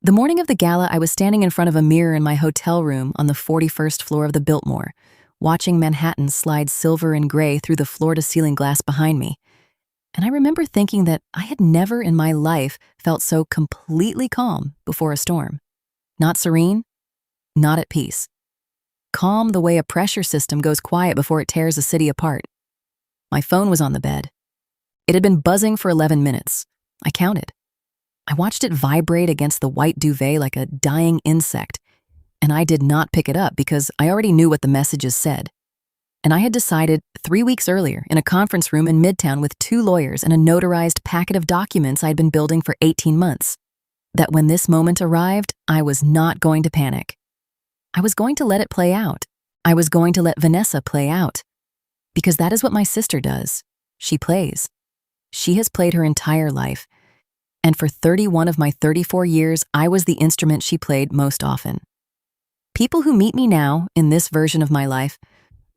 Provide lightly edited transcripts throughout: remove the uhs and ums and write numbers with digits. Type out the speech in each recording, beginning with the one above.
The morning of the gala, I was standing in front of a mirror in my hotel room on the 41st floor of the Biltmore, watching Manhattan slide silver and gray through the floor-to-ceiling glass behind me. And I remember thinking that I had never in my life felt so completely calm before a storm. Not serene, not at peace. Calm the way a pressure system goes quiet before it tears a city apart. My phone was on the bed. It had been buzzing for 11 minutes. I counted. I watched it vibrate against the white duvet like a dying insect, and I did not pick it up because I already knew what the messages said. And I had decided 3 weeks earlier in a conference room in Midtown with 2 lawyers and a notarized packet of documents I'd been building for 18 months, that when this moment arrived, I was not going to panic. I was going to let it play out. I was going to let Vanessa play out. Because that is what my sister does. She plays. She has played her entire life. And for 31 of my 34 years, I was the instrument she played most often. People who meet me now, in this version of my life,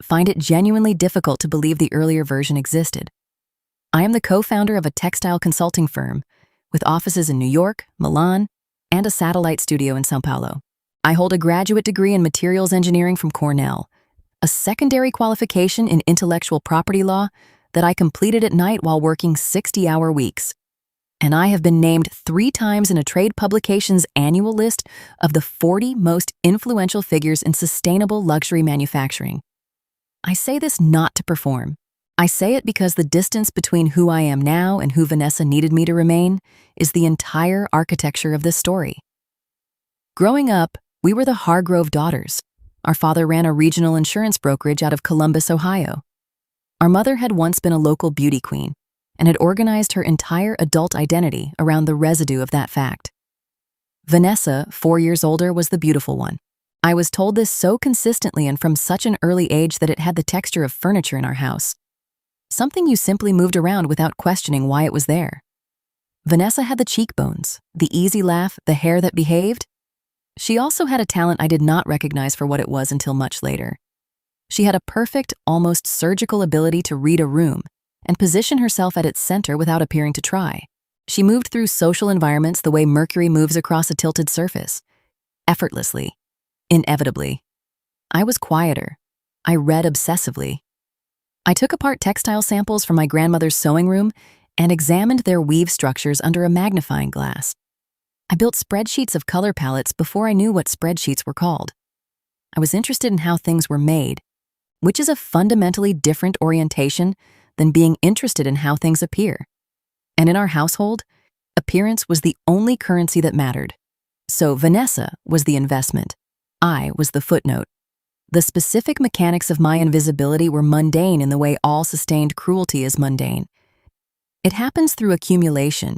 find it genuinely difficult to believe the earlier version existed. I am the co-founder of a textile consulting firm with offices in New York, Milan, and a satellite studio in São Paulo. I hold a graduate degree in materials engineering from Cornell, a secondary qualification in intellectual property law that I completed at night while working 60-hour weeks. And I have been named 3 times in a trade publication's annual list of the 40 most influential figures in sustainable luxury manufacturing. I say this not to perform. I say it because the distance between who I am now and who Vanessa needed me to remain is the entire architecture of this story. Growing up, we were the Hargrove daughters. Our father ran a regional insurance brokerage out of Columbus, Ohio. Our mother had once been a local beauty queen and had organized her entire adult identity around the residue of that fact. Vanessa, 4 years older, was the beautiful one. I was told this so consistently and from such an early age that it had the texture of furniture in our house. Something you simply moved around without questioning why it was there. Vanessa had the cheekbones, the easy laugh, the hair that behaved. She also had a talent I did not recognize for what it was until much later. She had a perfect, almost surgical ability to read a room and position herself at its center without appearing to try. She moved through social environments the way Mercury moves across a tilted surface, effortlessly, inevitably. I was quieter. I read obsessively. I took apart textile samples from my grandmother's sewing room and examined their weave structures under a magnifying glass. I built spreadsheets of color palettes before I knew what spreadsheets were called. I was interested in how things were made, which is a fundamentally different orientation than being interested in how things appear. And in our household, appearance was the only currency that mattered. So Vanessa was the investment. I was the footnote. The specific mechanics of my invisibility were mundane in the way all sustained cruelty is mundane. It happens through accumulation,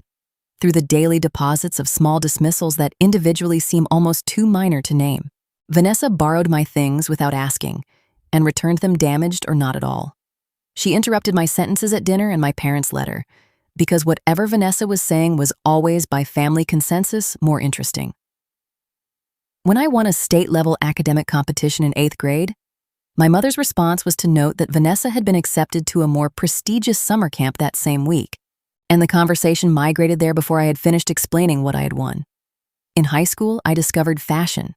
through the daily deposits of small dismissals that individually seem almost too minor to name. Vanessa borrowed my things without asking and returned them damaged or not at all. She interrupted my sentences at dinner and my parents' letter, because whatever Vanessa was saying was always, by family consensus, more interesting. When I won a state-level academic competition in 8th grade, my mother's response was to note that Vanessa had been accepted to a more prestigious summer camp that same week, and the conversation migrated there before I had finished explaining what I had won. In high school, I discovered fashion.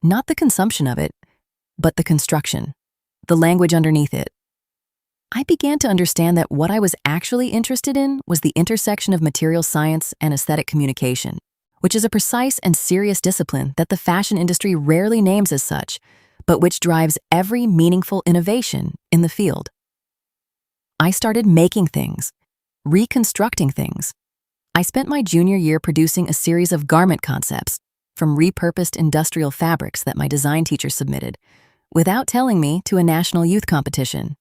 Not the consumption of it, but the construction, the language underneath it. I began to understand that what I was actually interested in was the intersection of material science and aesthetic communication, which is a precise and serious discipline that the fashion industry rarely names as such, but which drives every meaningful innovation in the field. I started making things, reconstructing things. I spent my junior year producing a series of garment concepts from repurposed industrial fabrics that my design teacher submitted, without telling me, to a national youth competition.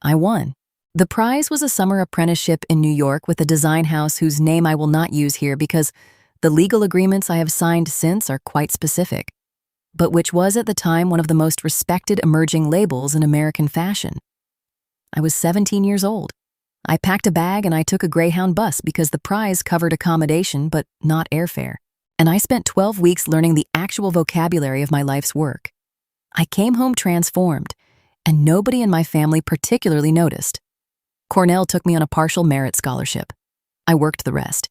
I won. The prize was a summer apprenticeship in New York with a design house whose name I will not use here because the legal agreements I have signed since are quite specific, but which was at the time one of the most respected emerging labels in American fashion. I was 17 years old. I packed a bag and I took a Greyhound bus because the prize covered accommodation but not airfare, and I spent 12 weeks learning the actual vocabulary of my life's work. I came home transformed, and nobody in my family particularly noticed. Cornell took me on a partial merit scholarship. I worked the rest.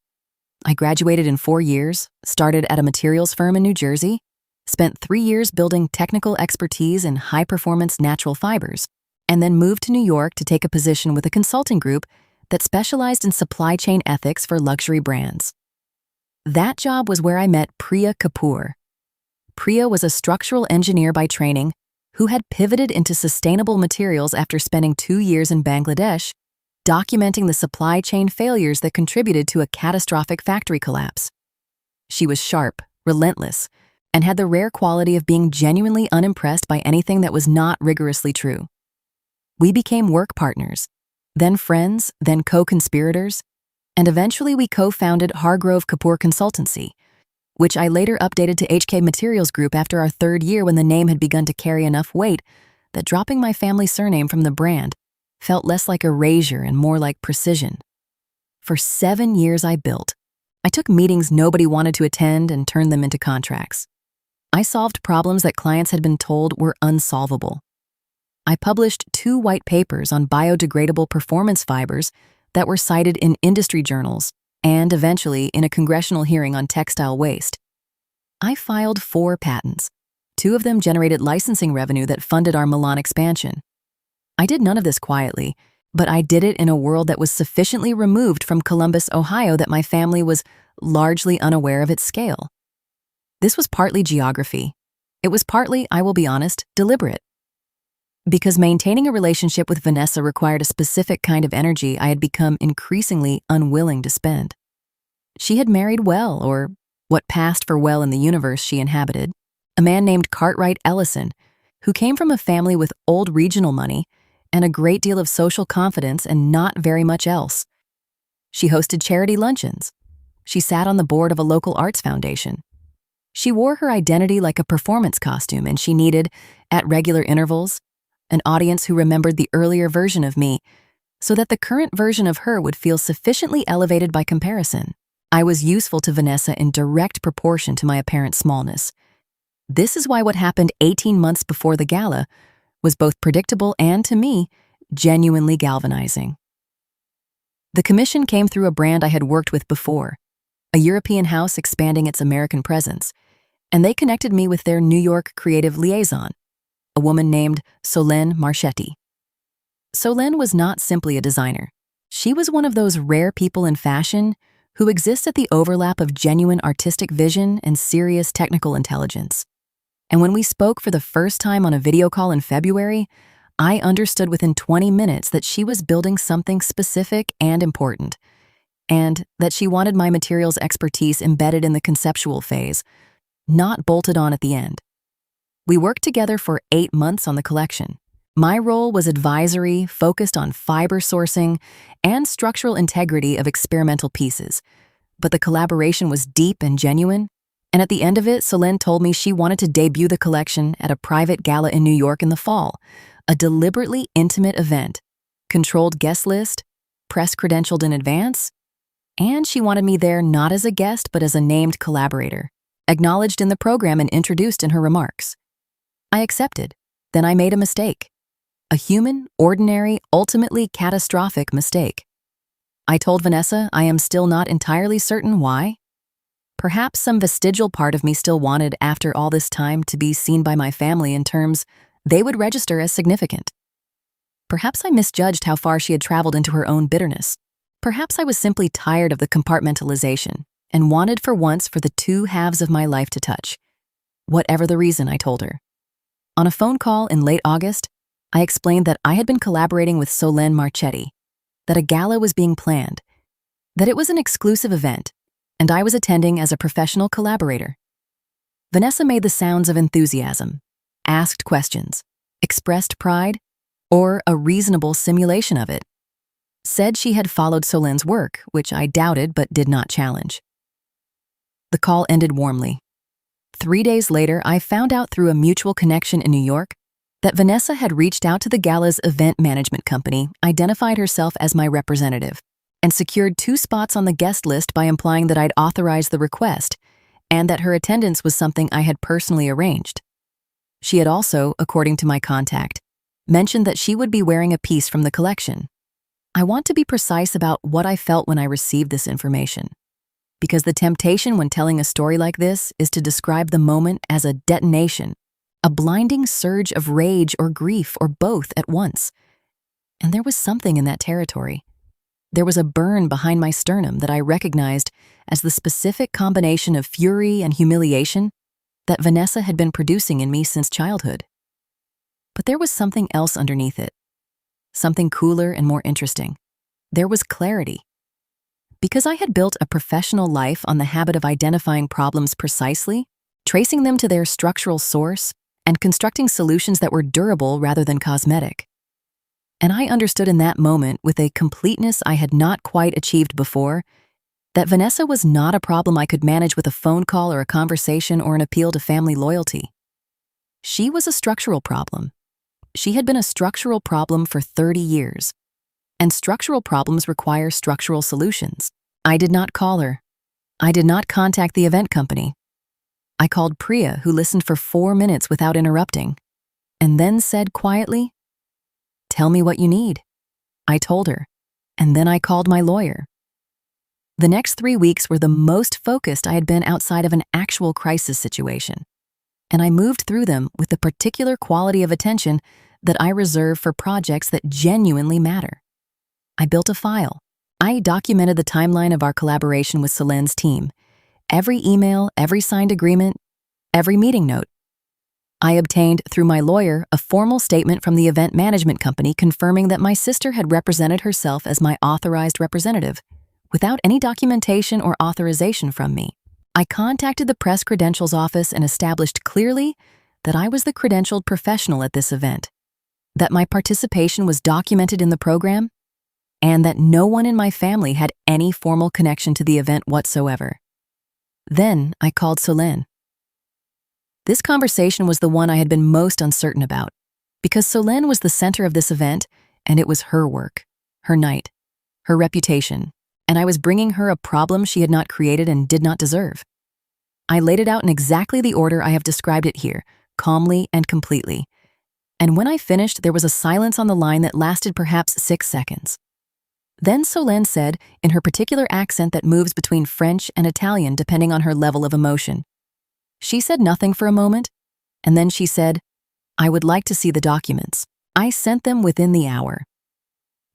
I graduated in 4 years, started at a materials firm in New Jersey, spent 3 years building technical expertise in high-performance natural fibers, and then moved to New York to take a position with a consulting group that specialized in supply chain ethics for luxury brands. That job was where I met Priya Kapoor. Priya was a structural engineer by training who had pivoted into sustainable materials after spending 2 years in Bangladesh, documenting the supply chain failures that contributed to a catastrophic factory collapse. She was sharp, relentless, and had the rare quality of being genuinely unimpressed by anything that was not rigorously true. We became work partners, then friends, then co-conspirators, and eventually we co-founded Hargrove Kapoor Consultancy, which I later updated to HK Materials Group after our 3rd year when the name had begun to carry enough weight that dropping my family surname from the brand felt less like erasure and more like precision. For 7 years I built. I took meetings nobody wanted to attend and turned them into contracts. I solved problems that clients had been told were unsolvable. I published 2 white papers on biodegradable performance fibers that were cited in industry journals and eventually in a congressional hearing on textile waste. I filed 4 patents. 2 of them generated licensing revenue that funded our Milan expansion. I did none of this quietly, but I did it in a world that was sufficiently removed from Columbus, Ohio that my family was largely unaware of its scale. This was partly geography. It was partly, I will be honest, deliberate. Because maintaining a relationship with Vanessa required a specific kind of energy I had become increasingly unwilling to spend. She had married well, or what passed for well in the universe she inhabited, a man named Cartwright Ellison, who came from a family with old regional money and a great deal of social confidence and not very much else. She hosted charity luncheons. She sat on the board of a local arts foundation. She wore her identity like a performance costume, and she needed, at regular intervals, an audience who remembered the earlier version of me so that the current version of her would feel sufficiently elevated by comparison. I was useful to Vanessa in direct proportion to my apparent smallness. This is why what happened 18 months before the gala was both predictable and, to me, genuinely galvanizing. The commission came through a brand I had worked with before, a European house expanding its American presence, and they connected me with their New York creative liaison, a woman named Solène Marchetti. Solène was not simply a designer. She was one of those rare people in fashion who exist at the overlap of genuine artistic vision and serious technical intelligence. And when we spoke for the first time on a video call in February, I understood within 20 minutes that she was building something specific and important, and that she wanted my materials expertise embedded in the conceptual phase, not bolted on at the end. We worked together for 8 months on the collection. My role was advisory, focused on fiber sourcing and structural integrity of experimental pieces, but the collaboration was deep and genuine. And at the end of it, Solène told me she wanted to debut the collection at a private gala in New York in the fall, a deliberately intimate event, controlled guest list, press credentialed in advance, and she wanted me there not as a guest but as a named collaborator, acknowledged in the program and introduced in her remarks. I accepted. Then I made a mistake. A human, ordinary, ultimately catastrophic mistake. I told Vanessa I am still not entirely certain why. Perhaps some vestigial part of me still wanted, after all this time, to be seen by my family in terms they would register as significant. Perhaps I misjudged how far she had traveled into her own bitterness. Perhaps I was simply tired of the compartmentalization and wanted for once for the 2 halves of my life to touch. Whatever the reason, I told her. On a phone call in late August, I explained that I had been collaborating with Solène Marchetti, that a gala was being planned, that it was an exclusive event, and I was attending as a professional collaborator. Vanessa made the sounds of enthusiasm, asked questions, expressed pride, or a reasonable simulation of it, said she had followed Solène's work, which I doubted but did not challenge. The call ended warmly. 3 days later, I found out through a mutual connection in New York that Vanessa had reached out to the gala's event management company, identified herself as my representative, and secured 2 spots on the guest list by implying that I'd authorized the request and that her attendance was something I had personally arranged. She had also, according to my contact, mentioned that she would be wearing a piece from the collection. I want to be precise about what I felt when I received this information. because the temptation when telling a story like this is to describe the moment as a detonation, a blinding surge of rage or grief or both at once. And there was something in that territory. There was a burn behind my sternum that I recognized as the specific combination of fury and humiliation that Vanessa had been producing in me since childhood. But there was something else underneath it, something cooler and more interesting. There was clarity. Because I had built a professional life on the habit of identifying problems precisely, tracing them to their structural source, and constructing solutions that were durable rather than cosmetic. And I understood in that moment, with a completeness I had not quite achieved before, that Vanessa was not a problem I could manage with a phone call or a conversation or an appeal to family loyalty. She was a structural problem. She had been a structural problem for 30 years. And structural problems require structural solutions. I did not call her. I did not contact the event company. I called Priya, who listened for 4 minutes without interrupting, and then said quietly, "Tell me what you need." I told her, and then I called my lawyer. The next 3 weeks were the most focused I had been outside of an actual crisis situation, and I moved through them with the particular quality of attention that I reserve for projects that genuinely matter. I built a file. I documented the timeline of our collaboration with Solen's team, every email, every signed agreement, every meeting note. I obtained, through my lawyer, a formal statement from the event management company confirming that my sister had represented herself as my authorized representative, without any documentation or authorization from me. I contacted the press credentials office and established clearly that I was the credentialed professional at this event, that my participation was documented in the program, and that no one in my family had any formal connection to the event whatsoever. Then I called Solen. This conversation was the one I had been most uncertain about, because Solen was the center of this event, and it was her work, her night, her reputation, and I was bringing her a problem she had not created and did not deserve. I laid it out in exactly the order I have described it here, calmly and completely. And when I finished, there was a silence on the line that lasted perhaps 6 seconds. Then Solen said, in her particular accent that moves between French and Italian depending on her level of emotion. She said nothing for a moment, and then she said, "I would like to see the documents." I sent them within the hour.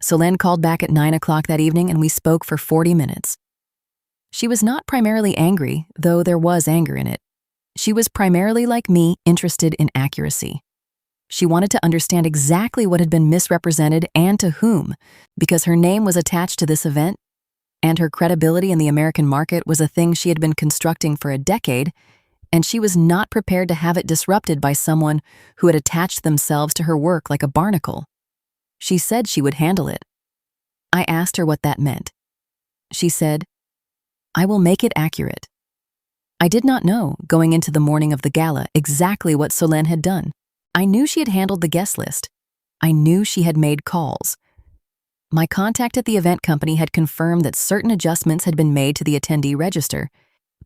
Solen called back at 9 o'clock that evening, and we spoke for 40 minutes. She was not primarily angry, though there was anger in it. She was primarily, like me, interested in accuracy. She wanted to understand exactly what had been misrepresented and to whom, because her name was attached to this event, and her credibility in the American market was a thing she had been constructing for a decade, and she was not prepared to have it disrupted by someone who had attached themselves to her work like a barnacle. She said she would handle it. I asked her what that meant. She said, "I will make it accurate." I did not know, going into the morning of the gala, exactly what Solen had done. I knew she had handled the guest list. I knew she had made calls. My contact at the event company had confirmed that certain adjustments had been made to the attendee register,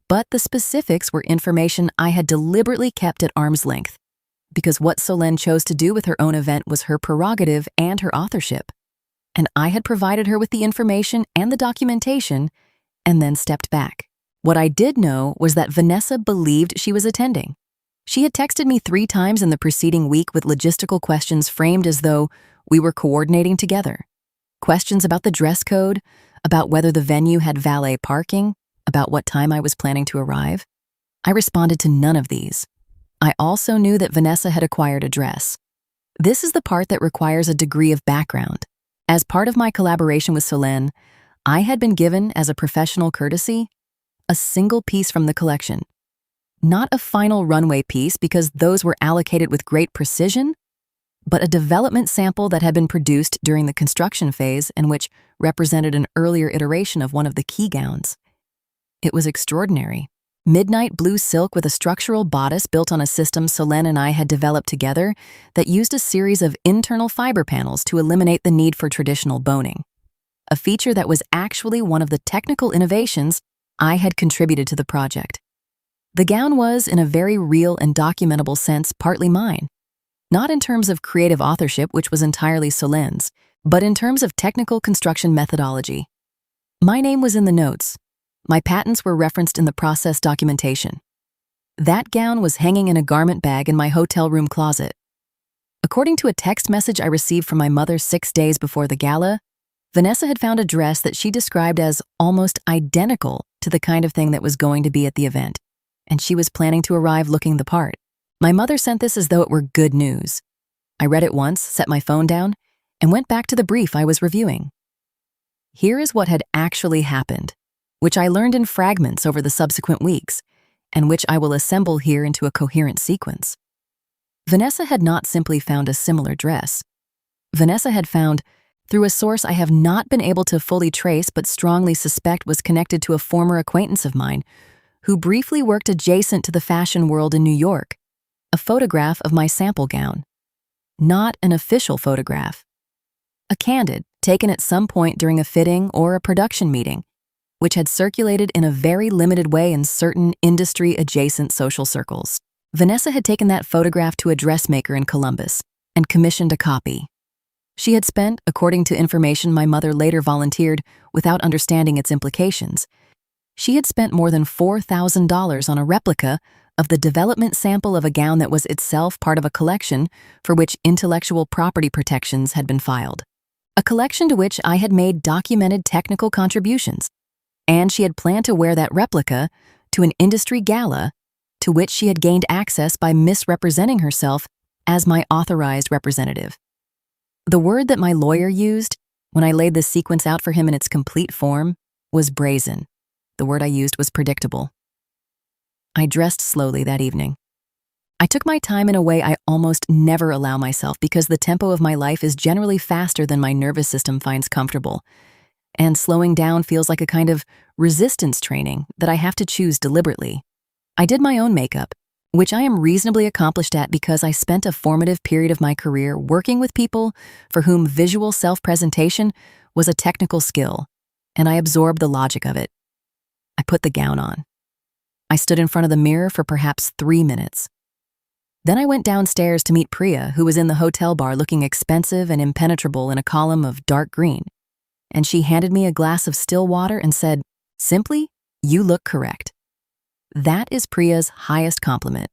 but the specifics were information I had deliberately kept at arm's length, because what Solen chose to do with her own event was her prerogative and her authorship, and I had provided her with the information and the documentation and then stepped back. What I did know was that Vanessa believed she was attending. She had texted me 3 times in the preceding week with logistical questions framed as though we were coordinating together. Questions about the dress code, about whether the venue had valet parking, about what time I was planning to arrive. I responded to none of these. I also knew that Vanessa had acquired a dress. This is the part that requires a degree of background. As part of my collaboration with Solen, I had been given, as a professional courtesy, a single piece from the collection. Not a final runway piece, because those were allocated with great precision, but a development sample that had been produced during the construction phase and which represented an earlier iteration of one of the key gowns. It was extraordinary. Midnight blue silk with a structural bodice built on a system Solen and I had developed together that used a series of internal fiber panels to eliminate the need for traditional boning, a feature that was actually one of the technical innovations I had contributed to the project. The gown was, in a very real and documentable sense, partly mine, not in terms of creative authorship, which was entirely Solen's, but in terms of technical construction methodology. My name was in the notes. My patents were referenced in the process documentation. That gown was hanging in a garment bag in my hotel room closet. According to a text message I received from my mother 6 days before the gala, Vanessa had found a dress that she described as almost identical to the kind of thing that was going to be at the event, and she was planning to arrive looking the part. My mother sent this as though it were good news. I read it once, set my phone down, and went back to the brief I was reviewing. Here is what had actually happened, which I learned in fragments over the subsequent weeks, and which I will assemble here into a coherent sequence. Vanessa had not simply found a similar dress. Vanessa had found, through a source I have not been able to fully trace but strongly suspect was connected to a former acquaintance of mine who briefly worked adjacent to the fashion world in New York, a photograph of my sample gown. Not an official photograph. A candid, taken at some point during a fitting or a production meeting, which had circulated in a very limited way in certain industry-adjacent social circles. Vanessa had taken that photograph to a dressmaker in Columbus and commissioned a copy. She had spent, according to information my mother later volunteered without understanding its implications, she had spent more than $4,000 on a replica of the development sample of a gown that was itself part of a collection for which intellectual property protections had been filed. A collection to which I had made documented technical contributions, and she had planned to wear that replica to an industry gala to which she had gained access by misrepresenting herself as my authorized representative. The word that my lawyer used when I laid this sequence out for him in its complete form was brazen. The word I used was predictable. I dressed slowly that evening. I took my time in a way I almost never allow myself because the tempo of my life is generally faster than my nervous system finds comfortable, and slowing down feels like a kind of resistance training that I have to choose deliberately. I did my own makeup, which I am reasonably accomplished at because I spent a formative period of my career working with people for whom visual self-presentation was a technical skill, and I absorbed the logic of it. I put the gown on. I stood in front of the mirror for perhaps 3 minutes. Then I went downstairs to meet Priya, who was in the hotel bar looking expensive and impenetrable in a column of dark green, and she handed me a glass of still water and said, "Simply, you look correct." That is Priya's highest compliment.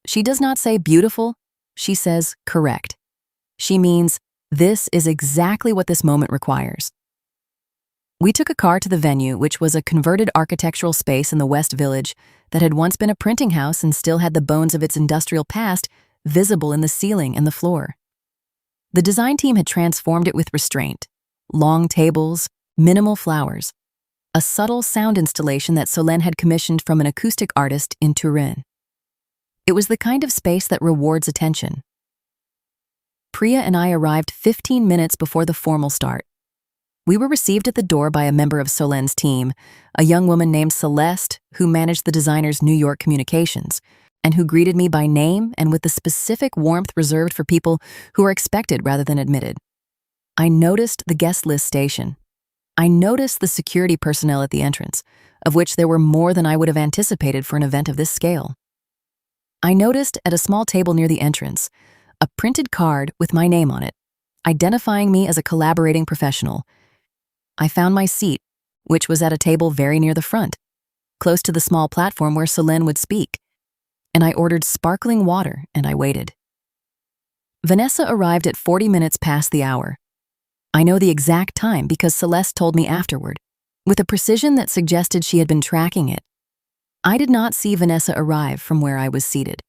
She does not say beautiful, she says correct. She means, this is exactly what this moment requires. We took a car to the venue, which was a converted architectural space in the West Village that had once been a printing house and still had the bones of its industrial past visible in the ceiling and the floor. The design team had transformed it with restraint. Long tables, minimal flowers, a subtle sound installation that Solène had commissioned from an acoustic artist in Turin. It was the kind of space that rewards attention. Priya and I arrived 15 minutes before the formal start. We were received at the door by a member of Solène's team, a young woman named Celeste who managed the designer's New York communications, and who greeted me by name and with the specific warmth reserved for people who are expected rather than admitted. I noticed the guest list station. I noticed the security personnel at the entrance, of which there were more than I would have anticipated for an event of this scale. I noticed at a small table near the entrance a printed card with my name on it, identifying me as a collaborating professional. I found my seat, which was at a table very near the front, close to the small platform where Solène would speak, and I ordered sparkling water and I waited. Vanessa arrived at 40 minutes past the hour. I know the exact time because Celeste told me afterward, with a precision that suggested she had been tracking it. I did not see Vanessa arrive from where I was seated.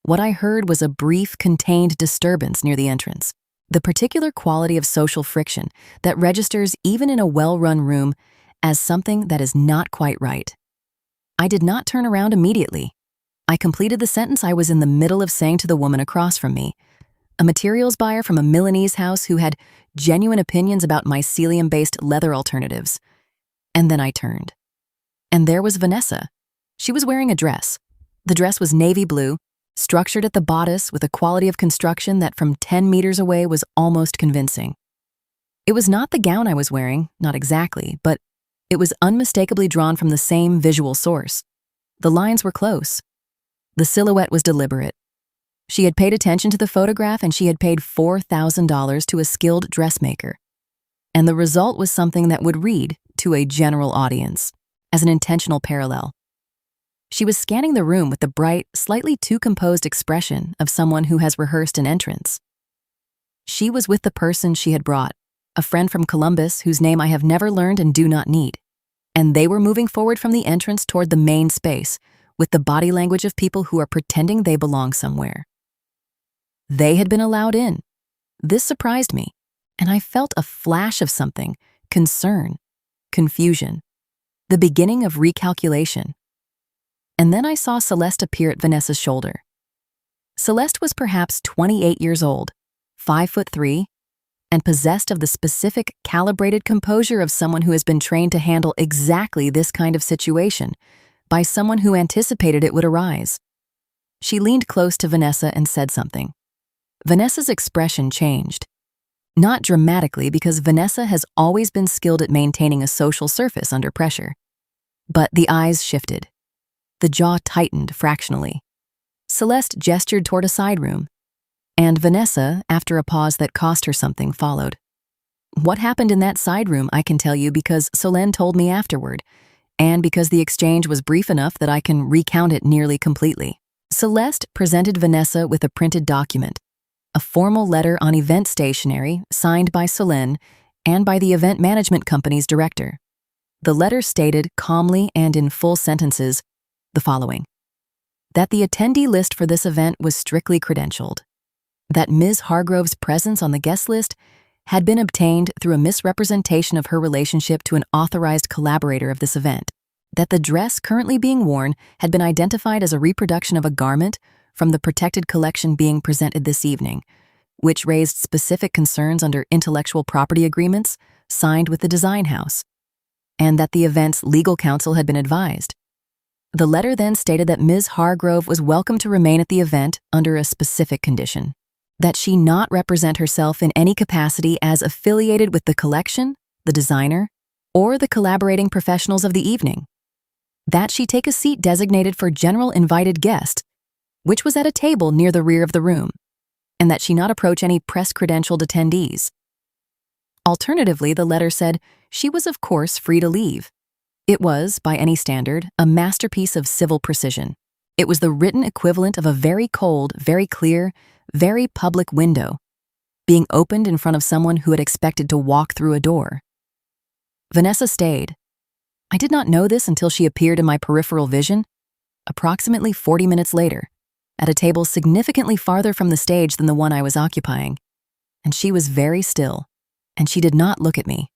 What I heard was a brief, contained disturbance near the entrance, the particular quality of social friction that registers even in a well-run room as something that is not quite right. I did not turn around immediately. I completed the sentence I was in the middle of saying to the woman across from me, a materials buyer from a Milanese house who had genuine opinions about mycelium-based leather alternatives. And then I turned. And there was Vanessa. She was wearing a dress. The dress was navy blue, structured at the bodice with a quality of construction that from 10 meters away was almost convincing. It was not the gown I was wearing, not exactly, but it was unmistakably drawn from the same visual source. The lines were close. The silhouette was deliberate. She had paid attention to the photograph and she had paid $4,000 to a skilled dressmaker. And the result was something that would read to a general audience. as an intentional parallel. She was scanning the room with the bright, slightly too composed expression of someone who has rehearsed an entrance. She was with the person she had brought, a friend from Columbus whose name I have never learned and do not need. And they were moving forward from the entrance toward the main space, with the body language of people who are pretending they belong somewhere. They had been allowed in. This surprised me, and I felt a flash of something: concern, confusion, the beginning of recalculation. And then I saw Celeste appear at Vanessa's shoulder. Celeste was perhaps 28 years old, 5'3", and possessed of the specific, calibrated composure of someone who has been trained to handle exactly this kind of situation by someone who anticipated it would arise. She leaned close to Vanessa and said something. Vanessa's expression changed. Not dramatically, because Vanessa has always been skilled at maintaining a social surface under pressure. But the eyes shifted. The jaw tightened fractionally. Celeste gestured toward a side room, and Vanessa, after a pause that cost her something, followed. What happened in that side room I can tell you because Solène told me afterward, and because the exchange was brief enough that I can recount it nearly completely. Celeste presented Vanessa with a printed document, a formal letter on event stationery signed by Solène and by the event management company's director. The letter stated calmly and in full sentences the following: that the attendee list for this event was strictly credentialed, that Ms. Hargrove's presence on the guest list had been obtained through a misrepresentation of her relationship to an authorized collaborator of this event, that the dress currently being worn had been identified as a reproduction of a garment from the protected collection being presented this evening, which raised specific concerns under intellectual property agreements signed with the design house, and that the event's legal counsel had been advised. The letter then stated that Ms. Hargrove was welcome to remain at the event under a specific condition: that she not represent herself in any capacity as affiliated with the collection, the designer, or the collaborating professionals of the evening, that she take a seat designated for general invited guest, which was at a table near the rear of the room, and that she not approach any press-credentialed attendees. Alternatively, the letter said she was of course free to leave. It was, by any standard, a masterpiece of civil precision. It was the written equivalent of a very cold, very clear, very public window being opened in front of someone who had expected to walk through a door. Vanessa stayed. I did not know this until she appeared in my peripheral vision, approximately 40 minutes later, at a table significantly farther from the stage than the one I was occupying, and she was very still, and she did not look at me.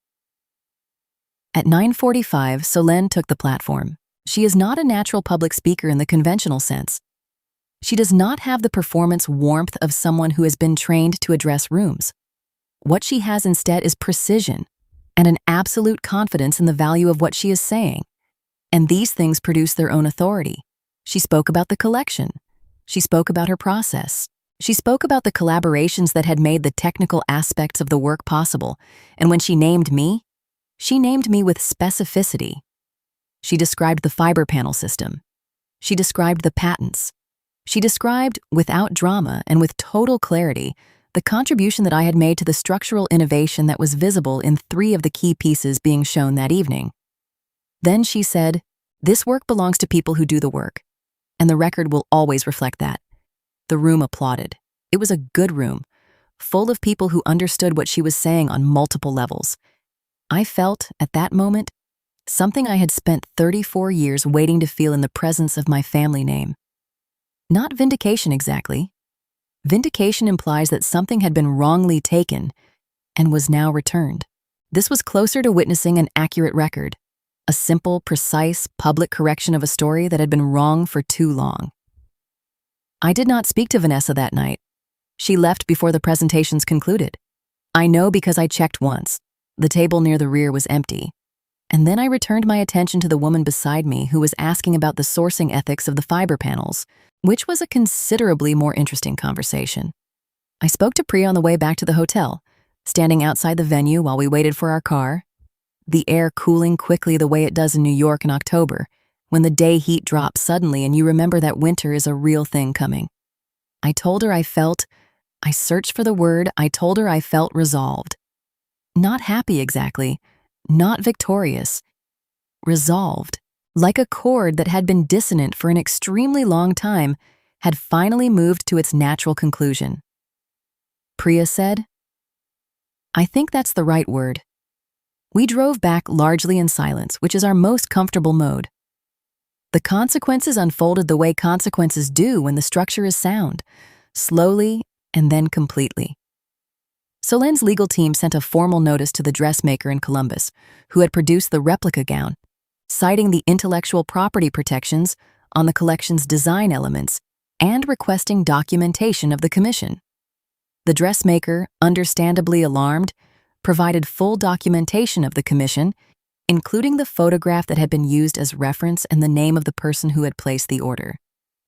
At 9:45, Solène took the platform. She is not a natural public speaker in the conventional sense. She does not have the performance warmth of someone who has been trained to address rooms. What she has instead is precision and an absolute confidence in the value of what she is saying. And these things produce their own authority. She spoke about the collection. She spoke about her process. She spoke about the collaborations that had made the technical aspects of the work possible. And when she named me with specificity. She described the fiber panel system. She described the patents. She described, without drama and with total clarity, the contribution that I had made to the structural innovation that was visible in 3 of the key pieces being shown that evening. Then she said, "This work belongs to people who do the work, and the record will always reflect that." The room applauded. It was a good room, full of people who understood what she was saying on multiple levels. I felt, at that moment, something I had spent 34 years waiting to feel in the presence of my family name. Not vindication exactly. Vindication implies that something had been wrongly taken and was now returned. This was closer to witnessing an accurate record, a simple, precise, public correction of a story that had been wrong for too long. I did not speak to Vanessa that night. She left before the presentations concluded. I know because I checked once. The table near the rear was empty. And then I returned my attention to the woman beside me who was asking about the sourcing ethics of the fiber panels, which was a considerably more interesting conversation. I spoke to Priya on the way back to the hotel, standing outside the venue while we waited for our car, the air cooling quickly the way it does in New York in October, when the day heat drops suddenly and you remember that winter is a real thing coming. I told her I felt resolved. Not happy exactly, not victorious, resolved. Like a chord that had been dissonant for an extremely long time, had finally moved to its natural conclusion. Priya said, "I think that's the right word." We drove back largely in silence, which is our most comfortable mode. The consequences unfolded the way consequences do when the structure is sound, slowly and then completely. Solen's legal team sent a formal notice to the dressmaker in Columbus, who had produced the replica gown, citing the intellectual property protections on the collection's design elements and requesting documentation of the commission. The dressmaker, understandably alarmed, provided full documentation of the commission, including the photograph that had been used as reference and the name of the person who had placed the order.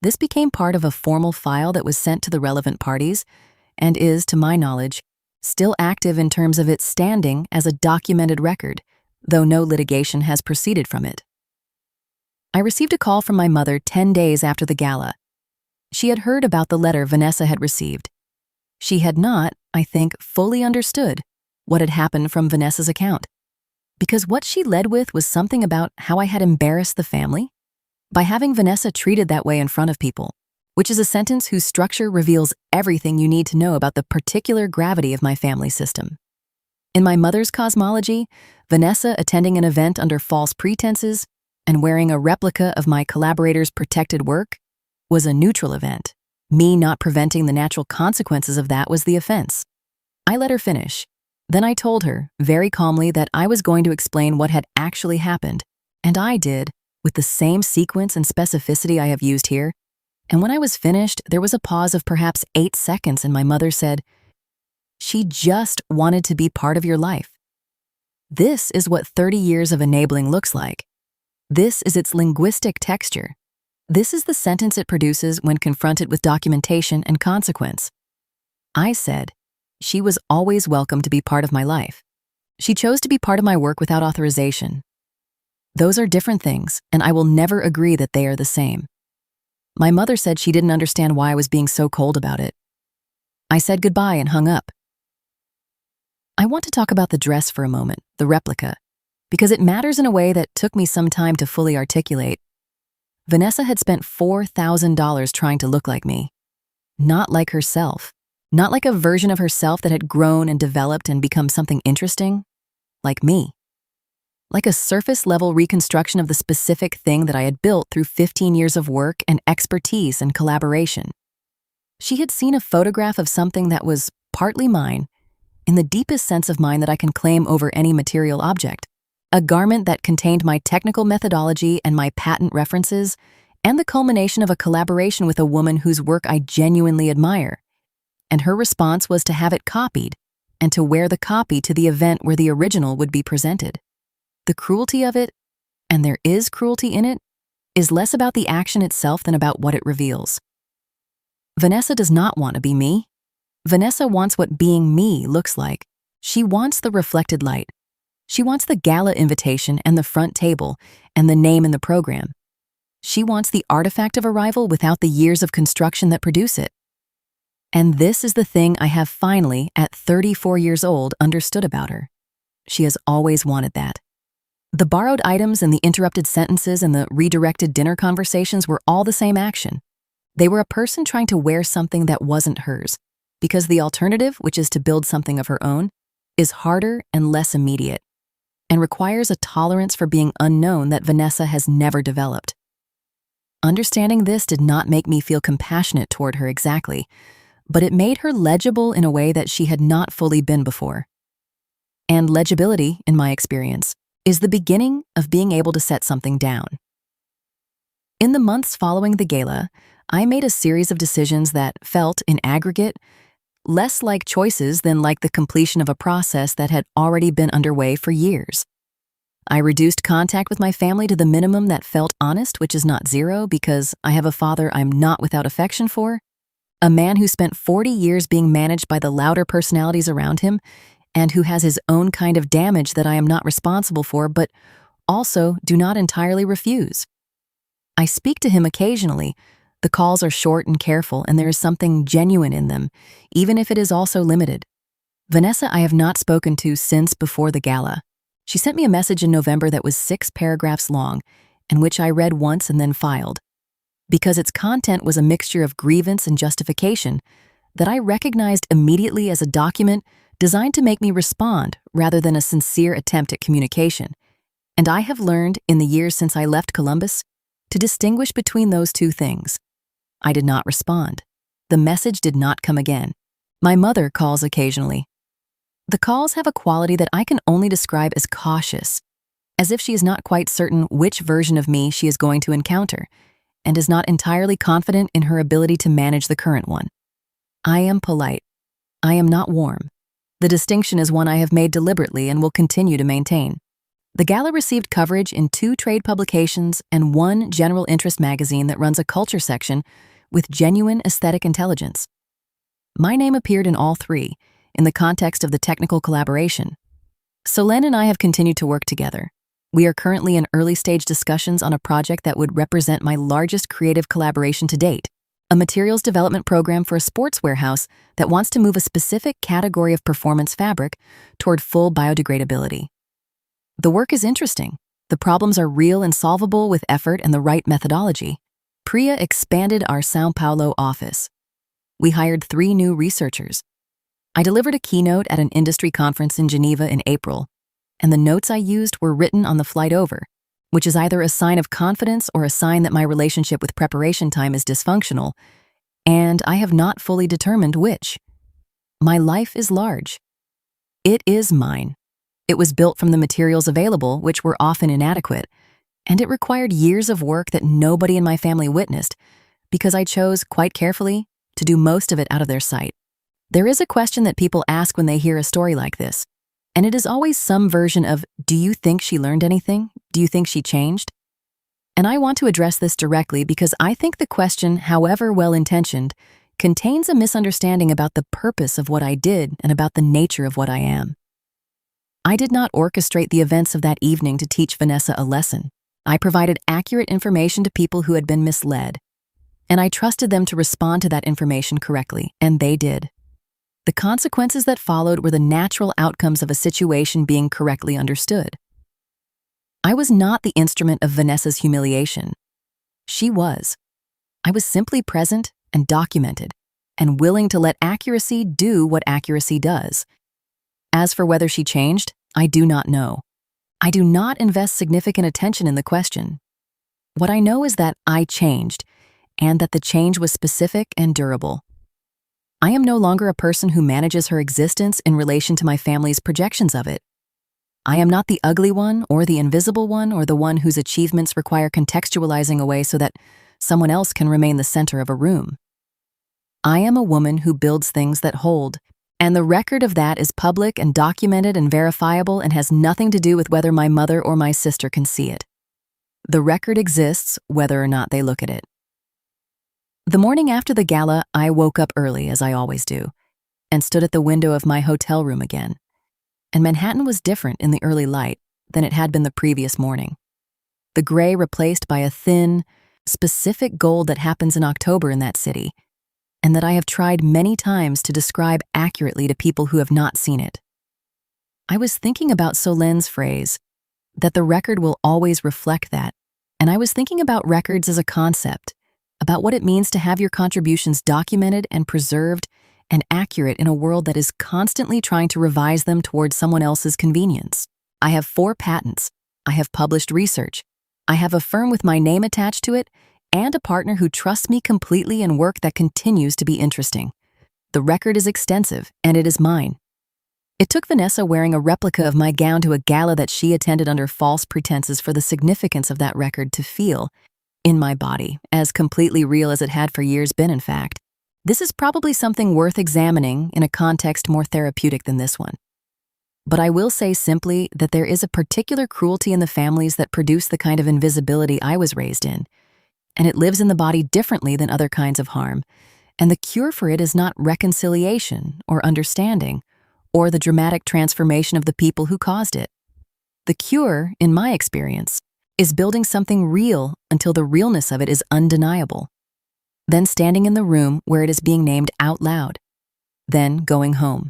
This became part of a formal file that was sent to the relevant parties and is, to my knowledge, still active in terms of its standing as a documented record, though no litigation has proceeded from it. I received a call from my mother 10 days after the gala. She had heard about the letter Vanessa had received. She had not, I think, fully understood what had happened from Vanessa's account, because what she led with was something about how I had embarrassed the family by having Vanessa treated that way in front of people, which is a sentence whose structure reveals everything you need to know about the particular gravity of my family system. In my mother's cosmology, Vanessa attending an event under false pretenses and wearing a replica of my collaborator's protected work was a neutral event. Me not preventing the natural consequences of that was the offense. I let her finish. Then I told her, very calmly, that I was going to explain what had actually happened, and I did, with the same sequence and specificity I have used here. And when I was finished, there was a pause of perhaps 8 seconds, and my mother said, "She just wanted to be part of your life. This is what 30 years of enabling looks like. This is its linguistic texture. This is the sentence it produces when confronted with documentation and consequence." I said, she was always welcome to be part of my life. She chose to be part of my work without authorization. Those are different things, and I will never agree that they are the same. My mother said she didn't understand why I was being so cold about it. I said goodbye and hung up. I want to talk about the dress for a moment, the replica, because it matters in a way that took me some time to fully articulate. Vanessa had spent $4,000 trying to look like me. Not like herself. Not like a version of herself that had grown and developed and become something interesting. Like me. Like a surface-level reconstruction of the specific thing that I had built through 15 years of work and expertise and collaboration. She had seen a photograph of something that was partly mine, in the deepest sense of mine that I can claim over any material object. A garment that contained my technical methodology and my patent references, and the culmination of a collaboration with a woman whose work I genuinely admire. And her response was to have it copied, and to wear the copy to the event where the original would be presented. The cruelty of it, and there is cruelty in it, is less about the action itself than about what it reveals. Vanessa does not want to be me. Vanessa wants what being me looks like. She wants the reflected light. She wants the gala invitation and the front table and the name in the program. She wants the artifact of arrival without the years of construction that produce it. And this is the thing I have finally, at 34 years old, understood about her. She has always wanted that. The borrowed items and the interrupted sentences and the redirected dinner conversations were all the same action. They were a person trying to wear something that wasn't hers, because the alternative, which is to build something of her own, is harder and less immediate, and requires a tolerance for being unknown that Vanessa has never developed. Understanding this did not make me feel compassionate toward her exactly, but it made her legible in a way that she had not fully been before. And legibility, in my experience, is the beginning of being able to set something down. In the months following the gala, I made a series of decisions that felt, in aggregate, less like choices than like the completion of a process that had already been underway for years. I reduced contact with my family to the minimum that felt honest, which is not zero, because I have a father I'm not without affection for, a man who spent 40 years being managed by the louder personalities around him, and who has his own kind of damage that I am not responsible for, but also do not entirely refuse. I speak to him occasionally. The calls are short and careful, and there is something genuine in them, even if it is also limited. Vanessa I have not spoken to since before the gala. She sent me a message in November that was 6 paragraphs long, and which I read once and then filed, because its content was a mixture of grievance and justification that I recognized immediately as a document designed to make me respond rather than a sincere attempt at communication. And I have learned, in the years since I left Columbus, to distinguish between those two things. I did not respond. The message did not come again. My mother calls occasionally. The calls have a quality that I can only describe as cautious, as if she is not quite certain which version of me she is going to encounter, and is not entirely confident in her ability to manage the current one. I am polite. I am not warm. The distinction is one I have made deliberately and will continue to maintain. The gala received coverage in 2 trade publications and 1 general interest magazine that runs a culture section with genuine aesthetic intelligence. My name appeared in all 3, in the context of the technical collaboration. Solène and I have continued to work together. We are currently in early-stage discussions on a project that would represent my largest creative collaboration to date, a materials development program for a sportswear house that wants to move a specific category of performance fabric toward full biodegradability. The work is interesting. The problems are real and solvable with effort and the right methodology. Priya expanded our São Paulo office. We hired 3 new researchers. I delivered a keynote at an industry conference in Geneva in April, and the notes I used were written on the flight over, which is either a sign of confidence or a sign that my relationship with preparation time is dysfunctional, and I have not fully determined which. My life is large. It is mine. It was built from the materials available, which were often inadequate, and it required years of work that nobody in my family witnessed, because I chose, quite carefully, to do most of it out of their sight. There is a question that people ask when they hear a story like this, and it is always some version of, do you think she learned anything? Do you think she changed? And I want to address this directly because I think the question, however well-intentioned, contains a misunderstanding about the purpose of what I did and about the nature of what I am. I did not orchestrate the events of that evening to teach Vanessa a lesson. I provided accurate information to people who had been misled, and I trusted them to respond to that information correctly, and they did. The consequences that followed were the natural outcomes of a situation being correctly understood. I was not the instrument of Vanessa's humiliation. She was. I was simply present and documented, and willing to let accuracy do what accuracy does. As for whether she changed, I do not know. I do not invest significant attention in the question. What I know is that I changed, and that the change was specific and durable. I am no longer a person who manages her existence in relation to my family's projections of it. I am not the ugly one or the invisible one or the one whose achievements require contextualizing away so that someone else can remain the center of a room. I am a woman who builds things that hold, and the record of that is public and documented and verifiable and has nothing to do with whether my mother or my sister can see it. The record exists whether or not they look at it. The morning after the gala, I woke up early, as I always do, and stood at the window of my hotel room again. And Manhattan was different in the early light than it had been the previous morning. The gray replaced by a thin, specific gold that happens in October in that city, and that I have tried many times to describe accurately to people who have not seen it. I was thinking about Solène's phrase, that the record will always reflect that, and I was thinking about records as a concept, about what it means to have your contributions documented and preserved and accurate in a world that is constantly trying to revise them towards someone else's convenience. I have 4 patents. I have published research. I have a firm with my name attached to it and a partner who trusts me completely in work that continues to be interesting. The record is extensive, and it is mine. It took Vanessa wearing a replica of my gown to a gala that she attended under false pretenses for the significance of that record to feel, in my body, as completely real as it had for years been, in fact. This is probably something worth examining in a context more therapeutic than this one. But I will say simply that there is a particular cruelty in the families that produce the kind of invisibility I was raised in, and it lives in the body differently than other kinds of harm, and the cure for it is not reconciliation or understanding or the dramatic transformation of the people who caused it. The cure, in my experience, is building something real until the realness of it is undeniable, then standing in the room where it is being named out loud, then going home.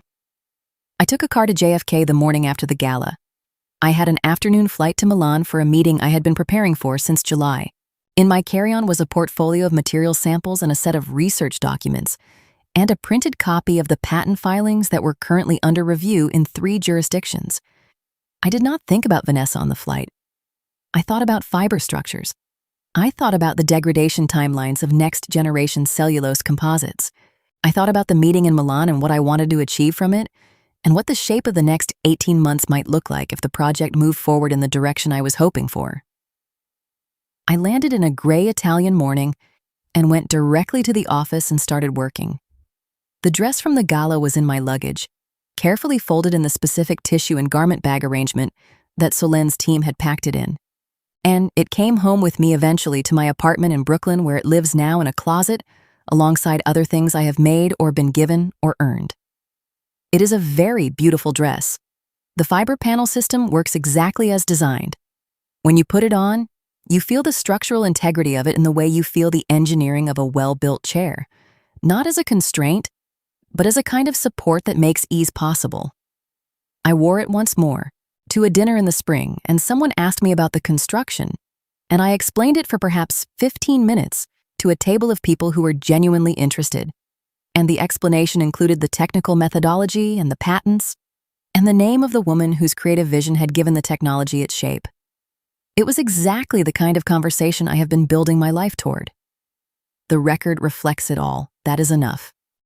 I took a car to JFK the morning after the gala. I had an afternoon flight to Milan for a meeting I had been preparing for since July. In my carry-on was a portfolio of material samples and a set of research documents, and a printed copy of the patent filings that were currently under review in 3 jurisdictions. I did not think about Vanessa on the flight. I thought about fiber structures. I thought about the degradation timelines of next-generation cellulose composites. I thought about the meeting in Milan and what I wanted to achieve from it, and what the shape of the next 18 months might look like if the project moved forward in the direction I was hoping for. I landed in a gray Italian morning and went directly to the office and started working. The dress from the gala was in my luggage, carefully folded in the specific tissue and garment bag arrangement that Solen's team had packed it in. And it came home with me eventually to my apartment in Brooklyn, where it lives now in a closet alongside other things I have made or been given or earned. It is a very beautiful dress. The fiber panel system works exactly as designed. When you put it on, you feel the structural integrity of it in the way you feel the engineering of a well-built chair, not as a constraint, but as a kind of support that makes ease possible. I wore it once more, to a dinner in the spring, and someone asked me about the construction, and I explained it for perhaps 15 minutes to a table of people who were genuinely interested. And the explanation included the technical methodology and the patents, and the name of the woman whose creative vision had given the technology its shape. It was exactly the kind of conversation I have been building my life toward. The record reflects it all. That is enough.